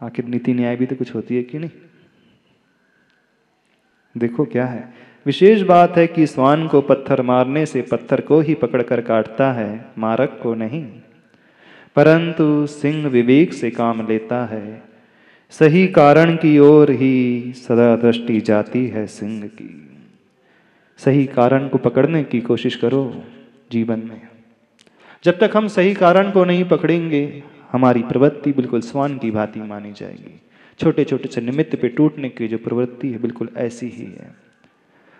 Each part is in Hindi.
आखिर नीति न्याय भी तो कुछ होती है कि नहीं। देखो क्या है, विशेष बात है कि श्वान को पत्थर मारने से पत्थर को ही पकड़कर काटता है, मारक को नहीं। परंतु सिंह विवेक से काम लेता है, सही कारण की ओर ही सदा दृष्टि जाती है सिंह की। सही कारण को पकड़ने की कोशिश करो जीवन में। जब तक हम सही कारण को नहीं पकड़ेंगे, हमारी प्रवृत्ति बिल्कुल श्वान की भांति मानी जाएगी। छोटे छोटे से निमित्त पे टूटने की जो प्रवृत्ति है बिल्कुल ऐसी ही है।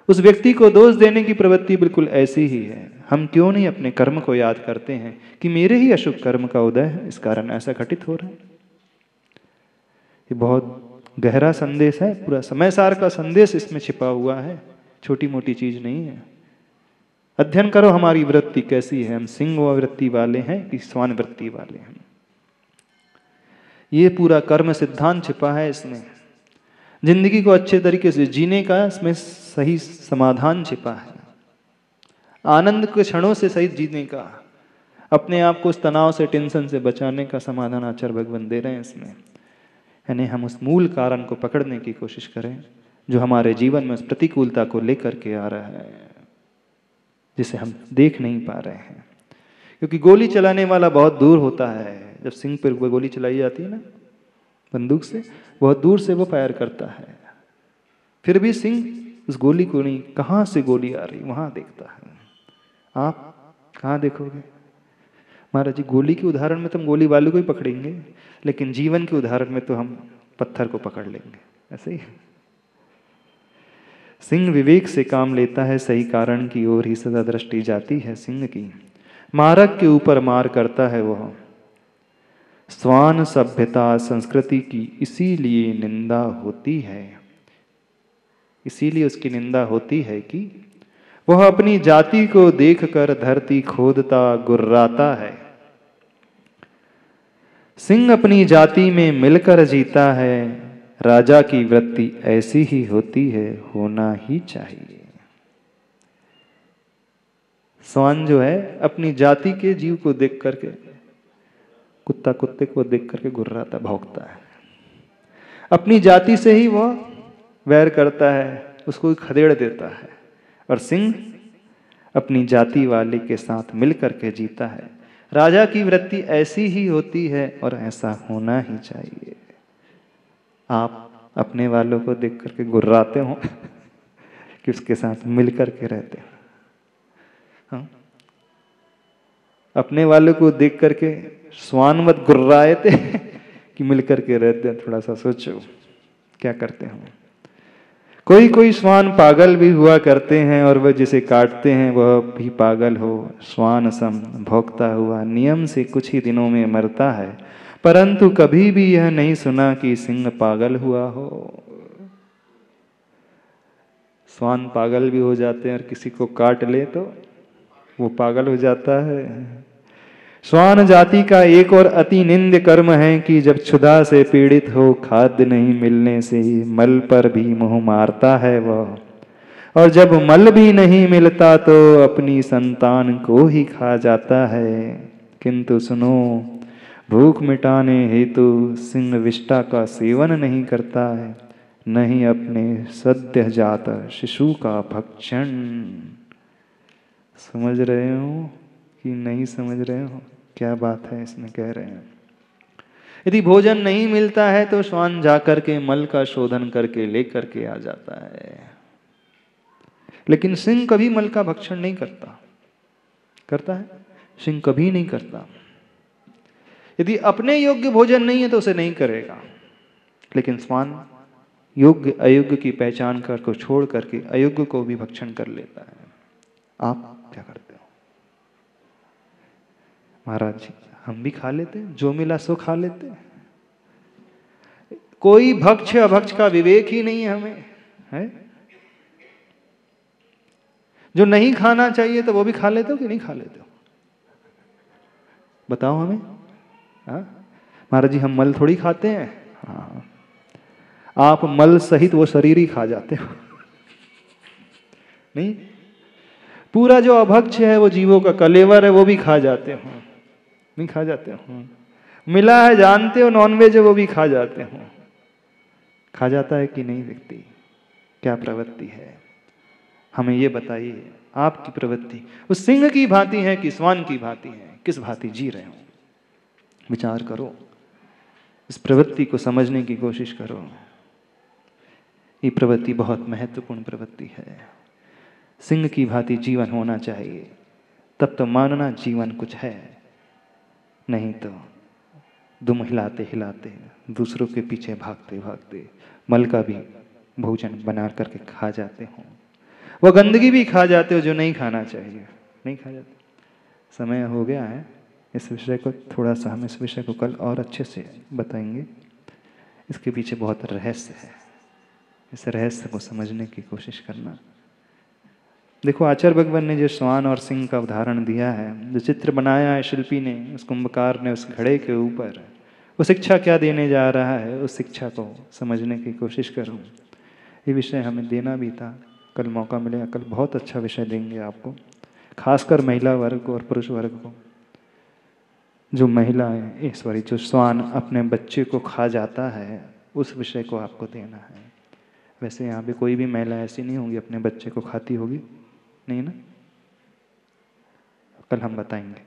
उस व्यक्ति को दोष देने की प्रवृत्ति बिल्कुल ऐसी ही है। हम क्यों नहीं अपने कर्म को याद करते हैं कि मेरे ही अशुभ कर्म का उदय है, इस कारण ऐसा घटित हो रहा है। ये बहुत गहरा संदेश है, पूरा समय सार का संदेश इसमें छिपा हुआ है, छोटी मोटी चीज नहीं है। अध्ययन करो हमारी वृत्ति कैसी है, हम सिंह वृत्ति वाले हैं कि श्वान वृत्ति वाले हैं। ये पूरा कर्म सिद्धांत छिपा है इसमें। जिंदगी को अच्छे तरीके से जीने का इसमें सही समाधान छिपा है। आनंद के क्षणों से सही जीने का, अपने आप को उस तनाव से, टेंशन से बचाने का समाधान आचार्य भगवान दे रहे हैं इसमें। यानी हम उस मूल कारण को पकड़ने की कोशिश करें जो हमारे जीवन में उस प्रतिकूलता को लेकर के आ रहा है, जिसे हम देख नहीं पा रहे हैं। क्योंकि गोली चलाने वाला बहुत दूर होता है। जब सिंह पर गोली चलाई जाती है ना बंदूक से, बहुत दूर से वो फायर करता है, फिर भी सिंह उस गोली को नहीं, कहाँ से गोली आ रही वहां देखता है। आप कहाँ देखोगे महाराज जी? गोली के उदाहरण में तो हम गोली वाले को ही पकड़ेंगे, लेकिन जीवन के उदाहरण में तो हम पत्थर को पकड़ लेंगे। ऐसे ही सिंह विवेक से काम लेता है, सही कारण की ओर ही सदा दृष्टि जाती है सिंह की। मारक के ऊपर मार करता है वह। श्वान सभ्यता संस्कृति की इसीलिए निंदा होती है, इसीलिए उसकी निंदा होती है कि वह अपनी जाति को देखकर धरती खोदता गुर्राता है। सिंह अपनी जाति में मिलकर जीता है, राजा की वृत्ति ऐसी ही होती है, होना ही चाहिए। श्वान जो है अपनी जाति के जीव को देख करके, कुत्ता कुत्ते को देख करके गुर्राता, भौंकता है। अपनी जाति से ही वह वैर करता है, उसको खदेड़ देता है। और सिंह अपनी जाति वाले के साथ मिलकर के जीता है। राजा की वृत्ति ऐसी ही होती है और ऐसा होना ही चाहिए। आप अपने वालों को देख करके गुर्राते हो कि उसके साथ मिलकर के रहते हो। हाँ? अपने वालों को देख करके श्वानवत गुर्राए थे कि मिलकर के रहते हैं। थोड़ा सा सोचो क्या करते हो। कोई कोई श्वान पागल भी हुआ करते हैं और वह जिसे काटते हैं वह भी पागल हो, श्वान सम भौंकता हुआ नियम से कुछ ही दिनों में मरता है। परंतु कभी भी यह नहीं सुना कि सिंह पागल हुआ हो। श्वान पागल भी हो जाते हैं और किसी को काट ले तो वो पागल हो जाता है। श्वान जाति का एक और अति निंद कर्म है कि जब क्षुधा से पीड़ित हो, खाद्य नहीं मिलने से ही मल पर भी मुंह मारता है वह, और जब मल भी नहीं मिलता तो अपनी संतान को ही खा जाता है। किंतु सुनो, भूख मिटाने हेतु सिंह विष्ठा का सेवन नहीं करता है, नहीं अपने सद्य जात शिशु का भक्षण। समझ रहे हो कि नहीं समझ रहे हो? क्या बात है इसमें कह रहे हैं। यदि भोजन नहीं मिलता है तो श्वान जाकर के मल का शोधन करके लेकर के आ जाता है, लेकिन सिंह कभी मल का भक्षण नहीं करता। करता है? सिंह कभी नहीं करता। यदि अपने योग्य भोजन नहीं है तो उसे नहीं करेगा, लेकिन श्वान योग्य अयोग्य की पहचान कर को छोड़ करके अयोग्य को भी भक्षण कर लेता है। आप क्या करते हो महाराज जी? हम भी खा लेते हैं, जो मिला सो खा लेते हैं। कोई भक्ष अभक्ष का विवेक ही नहीं है हमें, है? जो नहीं खाना चाहिए तो वो भी खा लेते हो कि नहीं खा लेते हो? बताओ हमें। हाँ महाराज जी, हम मल थोड़ी खाते हैं। हाँ, आप मल सहित वो शरीर ही खा जाते हो। नहीं, पूरा जो अभक्ष है वो जीवों का कलेवर है वो भी खा जाते हो। नहीं खा जाते हो? मिला है जानते हो, नॉनवेज है वो भी खा जाते हो। खा जाता है कि नहीं व्यक्ति? क्या प्रवृत्ति है? हमें ये बताइए, आपकी प्रवृत्ति उस सिंह की भांति है कि श्वान की भांति है? किस भांति जी रहे हो? विचार करो, इस प्रवृत्ति को समझने की कोशिश करो। ये प्रवृत्ति बहुत महत्वपूर्ण प्रवृत्ति है। सिंह की भांति जीवन होना चाहिए, तब तो मानना जीवन कुछ है, नहीं तो दुम हिलाते हिलाते दूसरों के पीछे भागते भागते मल का भी भोजन बना करके खा जाते हो, वो गंदगी भी खा जाते हो जो नहीं खाना चाहिए, नहीं खा जाते। समय हो गया है, इस विषय को थोड़ा सा हम इस विषय को कल और अच्छे से बताएंगे। इसके पीछे बहुत रहस्य है, इस रहस्य को समझने की कोशिश करना। देखो आचार्य भगवान ने जो श्वान और सिंह का उदाहरण दिया है, जो चित्र बनाया है शिल्पी ने, उस कुंभकार ने, उस घड़े के ऊपर, वो शिक्षा क्या देने जा रहा है, उस शिक्षा को समझने की कोशिश करो। ये विषय हमें देना भी था, कल मौका मिलेगा, कल बहुत अच्छा विषय देंगे आपको, खासकर महिला वर्ग और पुरुष वर्ग को। जो महिला है, सॉरी, जो श्वान अपने बच्चे को खा जाता है, उस विषय को आपको देना है। वैसे यहाँ पे कोई भी महिला ऐसी नहीं होगी अपने बच्चे को खाती होगी, नहीं ना? कल हम बताएंगे।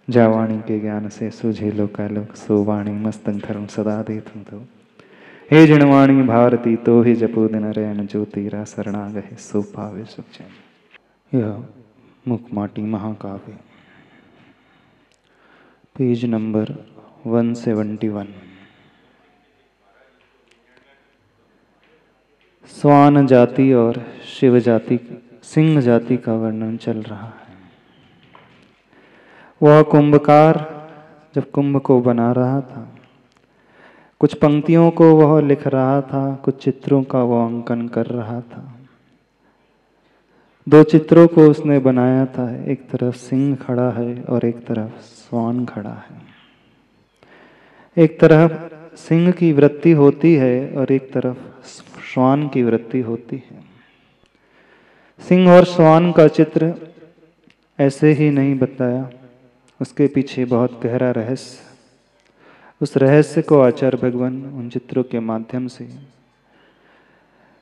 जावाणी के ज्ञान से सुझे लोकालोक, सो वाणी मस्तक धर्म सदा दे तुम तो। हे जिणवाणी भारती तो ही जपो दिन रैन, जो तेरा शरणागहे सो पावे सुख चैन। यह मुखमाटी महाकाव्य, पेज नंबर 171। श्वान जाति और शिव जाति, सिंह जाति का वर्णन चल रहा है। वह कुंभकार जब कुंभ को बना रहा था, कुछ पंक्तियों को वह लिख रहा था, कुछ चित्रों का वह अंकन कर रहा था। दो चित्रों को उसने बनाया था, एक तरफ सिंह खड़ा है और एक तरफ श्वान खड़ा है। एक तरफ सिंह की वृत्ति होती है और एक तरफ श्वान की वृत्ति होती है। सिंह और श्वान का चित्र ऐसे ही नहीं बताया, उसके पीछे बहुत गहरा रहस्य। उस रहस्य को आचार्य भगवान उन चित्रों के माध्यम से,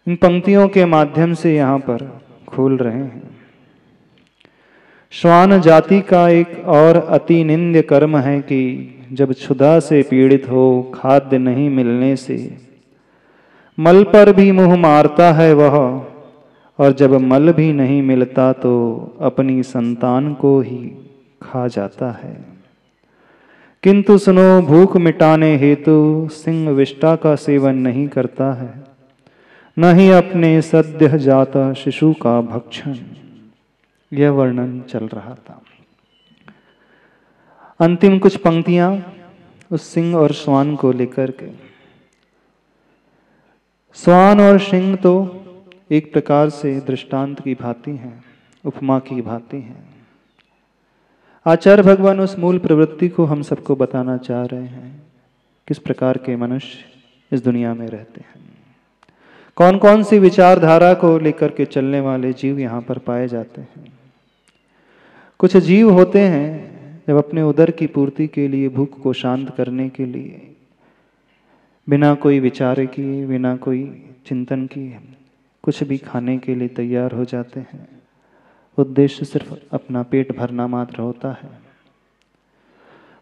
इन पंक्तियों के माध्यम से यहाँ पर खोल रहे हैं। श्वान जाति का एक और अति निंद्य कर्म है कि जब क्षुधा से पीड़ित हो, खाद्य नहीं मिलने से मल पर भी मुंह मारता है वह, और जब मल भी नहीं मिलता तो अपनी संतान को ही खा जाता है। किंतु सुनो, भूख मिटाने हेतु सिंह विष्ठा का सेवन नहीं करता है, न ही अपने सद्य जाता शिशु का भक्षण। यह वर्णन चल रहा था। अंतिम कुछ पंक्तियां उस सिंह और श्वान को लेकर के। श्वान और सिंह तो एक प्रकार से दृष्टांत की भांति हैं, उपमा की भांति हैं। आचार्य भगवान उस मूल प्रवृत्ति को हम सबको बताना चाह रहे हैं, किस प्रकार के मनुष्य इस दुनिया में रहते हैं, कौन कौन सी विचारधारा को लेकर के चलने वाले जीव यहाँ पर पाए जाते हैं। कुछ जीव होते हैं जब अपने उदर की पूर्ति के लिए, भूख को शांत करने के लिए, बिना कोई विचार किए, बिना कोई चिंतन किए कुछ भी खाने के लिए तैयार हो जाते हैं। उद्देश्य सिर्फ अपना पेट भरना मात्र होता है।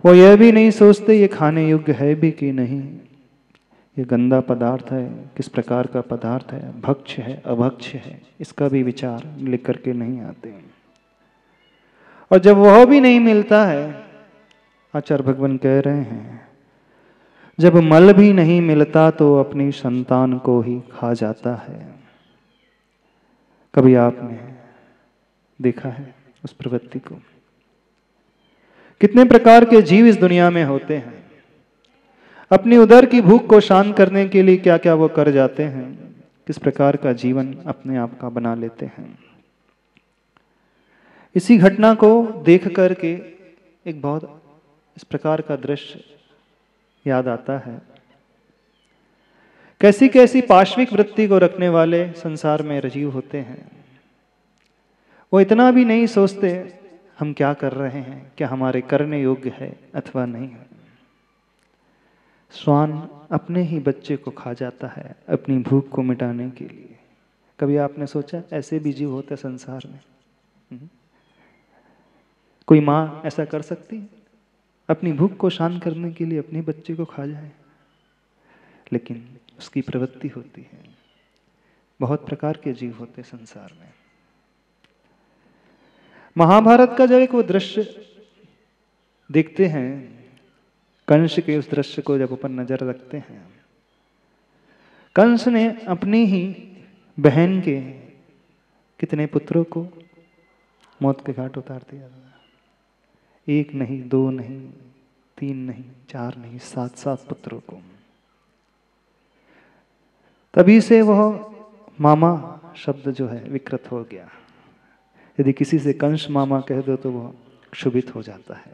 वो यह भी नहीं सोचते ये खाने योग्य है भी कि नहीं, ये गंदा पदार्थ है, किस प्रकार का पदार्थ है, भक्ष्य है अभक्ष्य है, इसका भी विचार लेकर के नहीं आते। और जब वह भी नहीं मिलता है, आचार्य भगवान कह रहे हैं, जब मल भी नहीं मिलता तो अपनी संतान को ही खा जाता है। कभी आपने देखा है उस प्रवृत्ति को? कितने प्रकार के जीव इस दुनिया में होते हैं, अपनी उदर की भूख को शांत करने के लिए क्या क्या वो कर जाते हैं, किस प्रकार का जीवन अपने आप का बना लेते हैं। इसी घटना को देख करके एक बहुत इस प्रकार का दृश्य याद आता है। कैसी कैसी पाश्विक वृत्ति को रखने वाले संसार में रजीव होते हैं। वो इतना भी नहीं सोचते हम क्या कर रहे हैं, क्या हमारे करने योग्य है अथवा नहीं है। श्वान अपने ही बच्चे को खा जाता है अपनी भूख को मिटाने के लिए। कभी आपने सोचा ऐसे भी जीव होते संसार में? कोई माँ ऐसा कर सकती है, अपनी भूख को शांत करने के लिए अपने बच्चे को खा जाए? लेकिन उसकी प्रवृत्ति होती है। बहुत प्रकार के जीव होते संसार में। महाभारत का जब एक वो दृश्य देखते हैं, कंस के उस दृश्य को जब अपन नजर रखते हैं, कंस ने अपनी ही बहन के कितने पुत्रों को मौत के घाट उतार दिया। एक नहीं, दो नहीं, तीन नहीं, चार नहीं, 7 पुत्रों को। तभी से वह मामा शब्द जो है विकृत हो गया। यदि किसी से कंस मामा कह दो तो वह क्षुभित हो जाता है।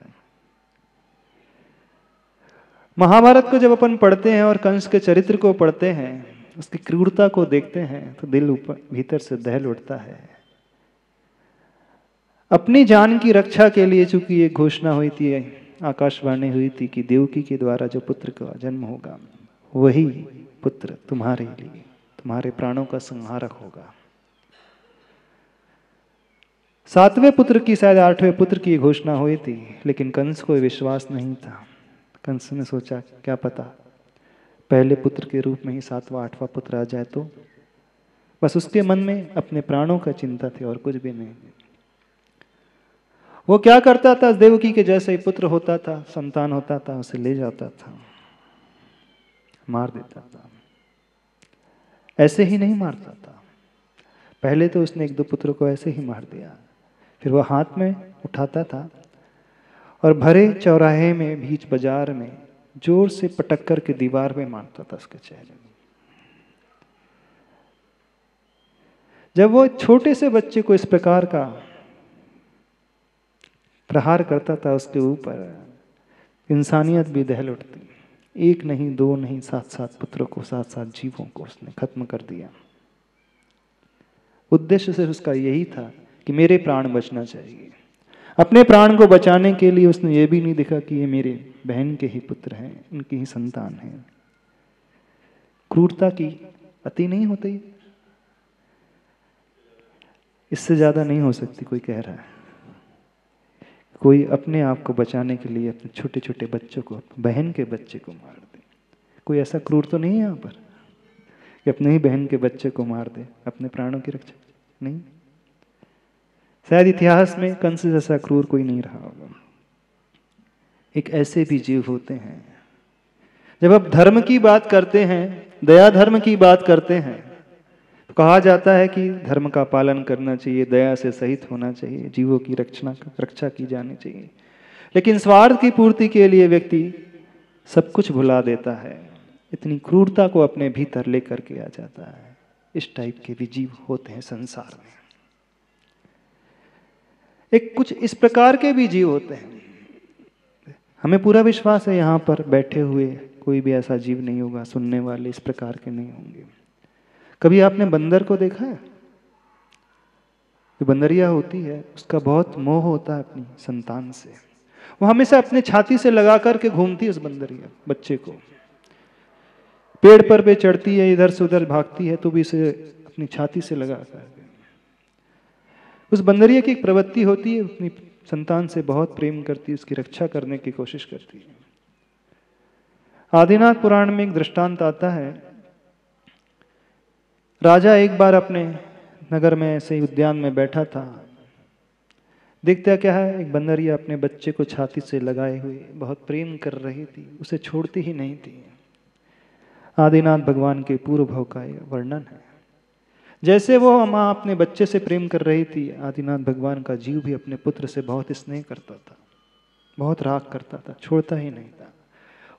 महाभारत को जब अपन पढ़ते हैं और कंस के चरित्र को पढ़ते हैं, उसकी क्रूरता को देखते हैं, तो दिल ऊपर भीतर से दहल उठता है। अपनी जान की रक्षा के लिए चूंकि एक घोषणा हुई थी, आकाशवाणी हुई थी कि देवकी के द्वारा जो पुत्र का जन्म होगा वही पुत्र तुम्हारे लिए, तुम्हारे प्राणों का संहारक होगा। 7वें पुत्र की, शायद 8वें पुत्र की घोषणा हुई थी, लेकिन कंस को विश्वास नहीं था। कंस ने सोचा क्या पता पहले पुत्र के रूप में ही 7वां 8वां पुत्र आ जाए तो। बस उसके मन में अपने प्राणों का चिंता थी और कुछ भी नहीं। वो क्या करता था, देवकी के जैसे ही पुत्र होता था, संतान होता था, उसे ले जाता था, मार देता था। ऐसे ही नहीं मारता था, पहले तो उसने 1-2 पुत्रों को ऐसे ही मार दिया, फिर वह हाथ में उठाता था और भरे चौराहे में, बीच बाजार में जोर से पटक कर के दीवार में मारता था उसके चेहरे में। जब वो छोटे से बच्चे को इस प्रकार का प्रहार करता था उसके ऊपर, इंसानियत भी दहल उठती। 1 नहीं, 2 नहीं, 7 पुत्रों को, 7 जीवों को उसने खत्म कर दिया। उद्देश्य सिर्फ उसका यही था कि मेरे प्राण बचना चाहिए। अपने प्राण को बचाने के लिए उसने ये भी नहीं देखा कि ये मेरे बहन के ही पुत्र हैं, उनकी ही संतान हैं। क्रूरता की अति नहीं होती, इससे ज्यादा नहीं हो सकती। कोई कह रहा है कोई अपने आप को बचाने के लिए अपने छोटे छोटे बच्चों को, बहन के बच्चे को मार दे। कोई ऐसा क्रूर तो नहीं है यहाँ पर कि अपने ही बहन के बच्चे को मार दे अपने प्राणों की रक्षा? नहीं, शायद इतिहास में कंस जैसा क्रूर कोई नहीं रहा होगा। एक ऐसे भी जीव होते हैं। जब आप धर्म की बात करते हैं, दया धर्म की बात करते हैं, तो कहा जाता है कि धर्म का पालन करना चाहिए, दया से सहित होना चाहिए, जीवों की रक्षा की जानी चाहिए। लेकिन स्वार्थ की पूर्ति के लिए व्यक्ति सब कुछ भुला देता है, इतनी क्रूरता को अपने भीतर लेकर के आ जाता है। इस टाइप के भी जीव होते हैं संसार में। एक कुछ इस प्रकार के भी जीव होते हैं। हमें पूरा विश्वास है यहाँ पर बैठे हुए कोई भी ऐसा जीव नहीं होगा, सुनने वाले इस प्रकार के नहीं होंगे। कभी आपने बंदर को देखा है? जो बंदरिया होती है उसका बहुत मोह होता है अपनी संतान से। वो हमेशा अपने छाती से लगा करके घूमती है उस बंदरिया बच्चे को। पेड़ पर पे चढ़ती है, इधर से उधर भागती है, तो भी इसे अपनी छाती से लगा कर। उस बंदरिया की एक प्रवृत्ति होती है, अपनी संतान से बहुत प्रेम करती है, उसकी रक्षा करने की कोशिश करती है। आदिनाथ पुराण में एक दृष्टांत आता है। राजा एक बार अपने नगर में ऐसे ही उद्यान में बैठा था। देखता क्या है, एक बंदरिया अपने बच्चे को छाती से लगाए हुए बहुत प्रेम कर रही थी, उसे छोड़ती ही नहीं थी। आदिनाथ भगवान के पूर्व भाव का वर्णन है। जैसे वो माँ अपने बच्चे से प्रेम कर रही थी, आदिनाथ भगवान का जीव भी अपने पुत्र से बहुत स्नेह करता था, बहुत राग करता था, छोड़ता ही नहीं था।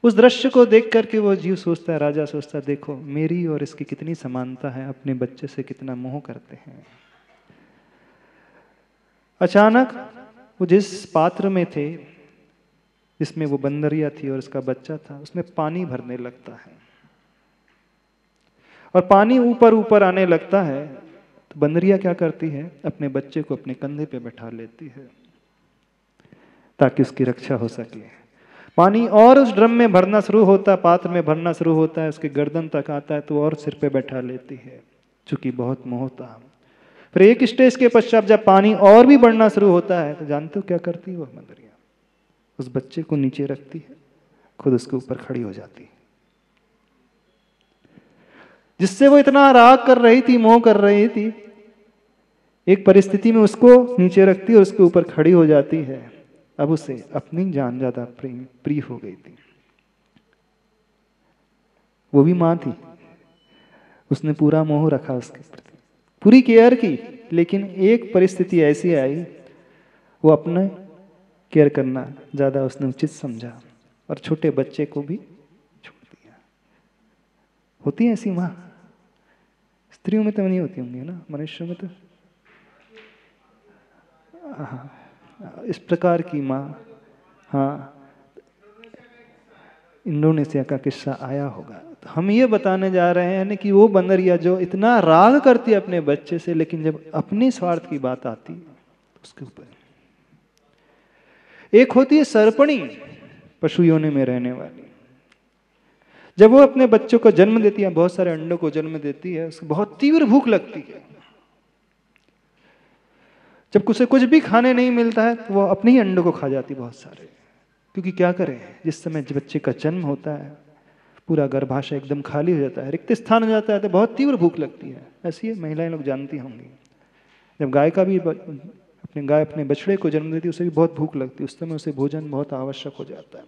उस दृश्य को देख करके वो जीव सोचता है, राजा सोचता है, देखो मेरी और इसकी कितनी समानता है, अपने बच्चे से कितना मोह करते हैं। अचानक वो जिस पात्र में थे, जिसमें वो बंदरिया थी और उसका बच्चा था, उसमें पानी भरने लगता है और पानी ऊपर ऊपर आने लगता है। तो बंदरिया क्या करती है, अपने बच्चे को अपने कंधे पे बैठा लेती है ताकि उसकी रक्षा हो सके। पानी और उस ड्रम में भरना शुरू होता, पात्र में भरना शुरू होता है, उसके गर्दन तक आता है तो और सिर पे बैठा लेती है, चूंकि बहुत मोह था। फिर एक स्टेज के पश्चात जब पानी और भी बढ़ना शुरू होता है तो जानते हो क्या करती है वह बंदरिया? उस बच्चे को नीचे रखती है, खुद उसके ऊपर खड़ी हो जाती है। जिससे वो इतना राग कर रही थी, मोह कर रही थी, एक परिस्थिति में उसको नीचे रखती है और उसके ऊपर खड़ी हो जाती है। अब उसे अपनी जान ज्यादा प्रिय हो गई थी। वो भी मां थी, उसने पूरा मोह रखा उसके प्रति, पूरी केयर की, लेकिन एक परिस्थिति ऐसी आई, वो अपने केयर करना ज्यादा उसने उचित समझा और छोटे बच्चे को भी छोड़ दिया। होती है ऐसी मां, स्त्रियों में तो नहीं होती होंगी ना, मनुष्यों में तो। हाँ, इस प्रकार की माँ, हाँ, इंडोनेशिया का किस्सा आया होगा। तो हम ये बताने जा रहे हैं कि वो बंदरिया जो इतना राग करती है अपने बच्चे से, लेकिन जब अपने स्वार्थ की बात आती है उसके ऊपर। एक होती है सर्पणी, पशु योनि में रहने वाली। जब वो अपने बच्चों को जन्म देती है, बहुत सारे अंडों को जन्म देती है, उसको बहुत तीव्र भूख लगती है। जब उसे कुछ भी खाने नहीं मिलता है तो वो अपने ही अंडों को खा जाती बहुत सारे। क्योंकि क्या करें, जिस समय बच्चे का जन्म होता है पूरा गर्भाशय एकदम खाली हो जाता है, रिक्त स्थान हो जाता है, तो बहुत तीव्र भूख लगती है। ऐसी है, महिलाएं लोग जानती होंगी। जब गाय का भी गाय अपने बछड़े को जन्म देती है, उसे भी बहुत भूख लगती है, उस समय उसे भोजन बहुत आवश्यक हो जाता है।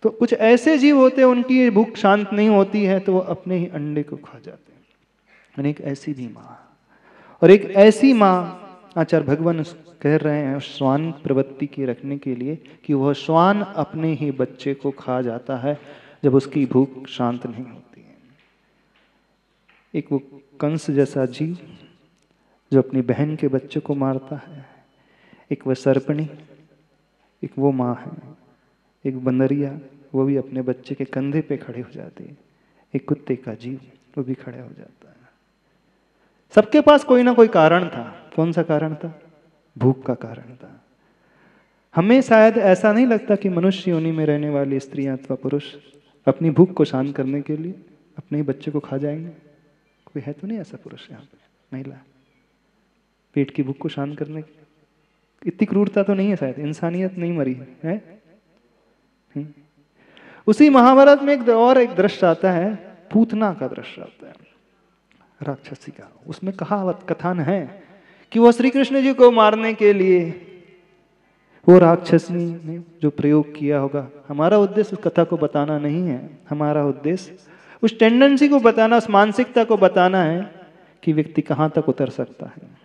तो कुछ ऐसे जीव होते हैं उनकी भूख शांत नहीं होती है तो वो अपने ही अंडे को खा जाते हैं। एक ऐसी भी माँ, और एक ऐसी माँ आचार्य भगवान कह रहे हैं श्वान प्रवृत्ति की रखने के लिए कि वह श्वान अपने ही बच्चे को खा जाता है जब उसकी भूख शांत नहीं होती है। एक वो कंस जैसा जीव जो अपनी बहन के बच्चे को मारता है, एक वह सर्पणी, एक वो माँ है, एक बंदरिया, वो भी अपने बच्चे के कंधे पे खड़े हो जाती है, एक कुत्ते का जीव वो भी खड़े हो जाता है। सबके पास कोई ना कोई कारण था। कौन सा कारण था? भूख का कारण था। हमें शायद ऐसा नहीं लगता कि मनुष्य योनि में रहने वाली स्त्रियां अथवा पुरुष अपनी भूख को शांत करने के लिए अपने ही बच्चे को खा जाएंगे। कोई है तो नहीं ऐसा पुरुष यहाँ पे, महिला, पेट की भूख को शांत करने की? इतनी क्रूरता तो नहीं है शायद, इंसानियत नहीं मरी है। उसी महाभारत में एक दृश्य आता है, पूतना का दृश्य आता है, राक्षसी का। उसमें कथन है कि वो श्री कृष्ण जी को मारने के लिए वो राक्षसी ने जो प्रयोग किया होगा। हमारा उद्देश्य उस कथा को बताना नहीं है, हमारा उद्देश्य उस टेंडेंसी को बताना, उस मानसिकता को बताना है कि व्यक्ति कहाँ तक उतर सकता है।